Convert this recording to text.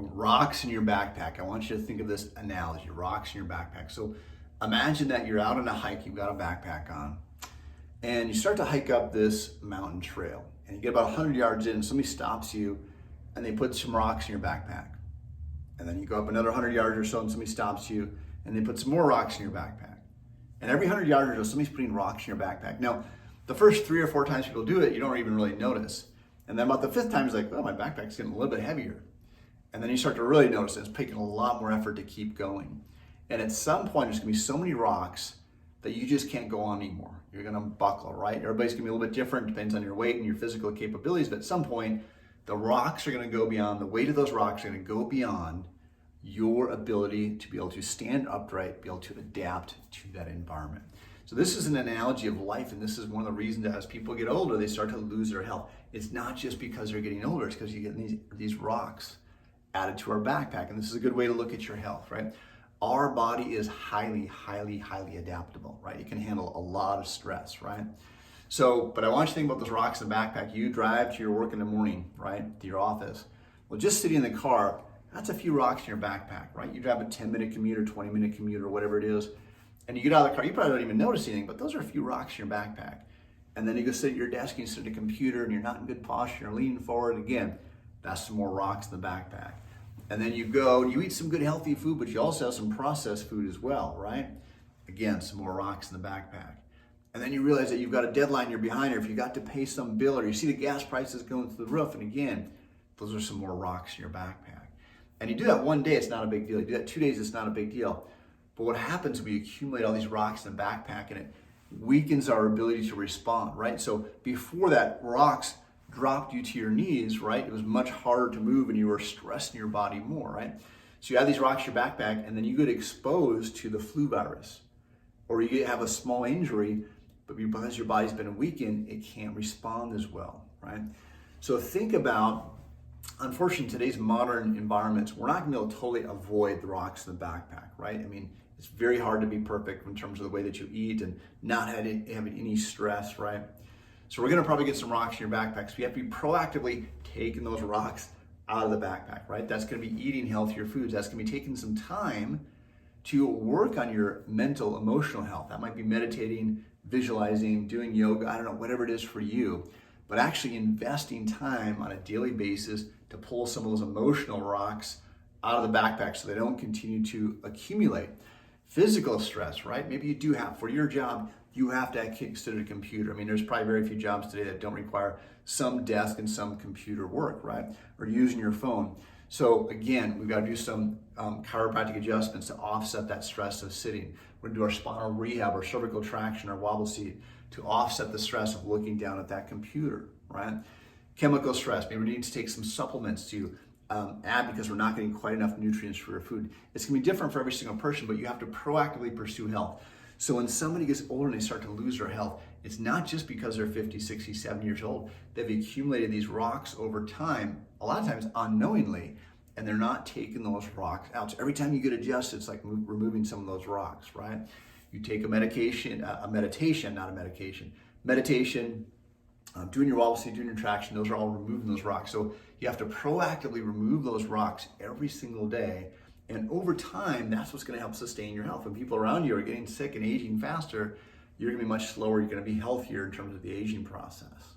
Rocks in your backpack. I want you to think of this analogy, rocks in your backpack. So imagine that you're out on a hike, you've got a backpack on, and you start to hike up this mountain trail. And you get about 100 yards in, and somebody stops you, and they put some rocks in your backpack. And then you go up another 100 yards or so, and somebody stops you, and they put some more rocks in your backpack. And every 100 yards or so, somebody's putting rocks in your backpack. Now, the first 3 or 4 times people do it, you don't even really notice. And then about the 5th time, it's like, oh, my backpack's getting a little bit heavier. And then you start to really notice it's taking a lot more effort to keep going. And at some point, there's gonna be so many rocks that you just can't go on anymore. You're gonna buckle, right? Everybody's gonna be a little bit different, depends on your weight and your physical capabilities, but at some point, the rocks are gonna go beyond, the weight of those rocks are gonna go beyond your ability to be able to stand upright, be able to adapt to that environment. So this is an analogy of life, and this is one of the reasons that as people get older, they start to lose their health. It's not just because they're getting older, it's because you get these rocks added to our backpack. And this is a good way to look at your health, right? Our body is highly, highly, highly adaptable, right? It can handle a lot of stress, right? So, but I want you to think about those rocks in the backpack. You drive to your work in the morning, right? To your office. Well, just sitting in the car, that's a few rocks in your backpack, right? You drive a 10-minute commute or 20-minute commute or whatever it is, and you get out of the car, you probably don't even notice anything, but those are a few rocks in your backpack. And then you go sit at your desk and you sit at a computer and you're not in good posture, you're leaning forward again. That's some more rocks in the backpack. And then you go and you eat some good healthy food, but you also have some processed food as well, right? Again, some more rocks in the backpack. And then you realize that you've got a deadline, you're behind, or if you got to pay some bill, or you see the gas prices going through the roof, and again, those are some more rocks in your backpack. And you do that one day, it's not a big deal. You do that 2 days, it's not a big deal. But what happens is we accumulate all these rocks in the backpack, and it weakens our ability to respond, right? So before that, rocks dropped you to your knees, right? It was much harder to move and you were stressing your body more, right? So you have these rocks in your backpack and then you get exposed to the flu virus or you have a small injury, but because your body's been weakened, it can't respond as well, right? So think about, unfortunately, today's modern environments, we're not gonna be able to totally avoid the rocks in the backpack, right? I mean, it's very hard to be perfect in terms of the way that you eat and not having any stress, right? So we're gonna probably get some rocks in your backpack. So you have to be proactively taking those rocks out of the backpack, right? That's gonna be eating healthier foods. That's gonna be taking some time to work on your mental, emotional health. That might be meditating, visualizing, doing yoga, I don't know, whatever it is for you. But actually investing time on a daily basis to pull some of those emotional rocks out of the backpack so they don't continue to accumulate. Physical stress, right? Maybe you do have, for your job, you have to sit at a computer. I mean, there's probably very few jobs today that don't require some desk and some computer work, right? Or using your phone. So again, we've got to do some chiropractic adjustments to offset that stress of sitting. We're gonna do our spinal rehab, our cervical traction, our wobble seat to offset the stress of looking down at that computer, right? Chemical stress, maybe we need to take some supplements to add because we're not getting quite enough nutrients for your food. It's gonna be different for every single person, but you have to proactively pursue health. So when somebody gets older and they start to lose their health, it's not just because they're 50, 60, 70 years old. They've accumulated these rocks over time, a lot of times unknowingly, and they're not taking those rocks out. So every time you get adjusted, it's like removing some of those rocks, right? You take a meditation, meditation, doing your wobble seat, doing your traction, those are all removing those rocks. So you have to proactively remove those rocks every single day. And over time, that's what's gonna help sustain your health. When people around you are getting sick and aging faster, you're gonna be much slower, you're gonna be healthier in terms of the aging process.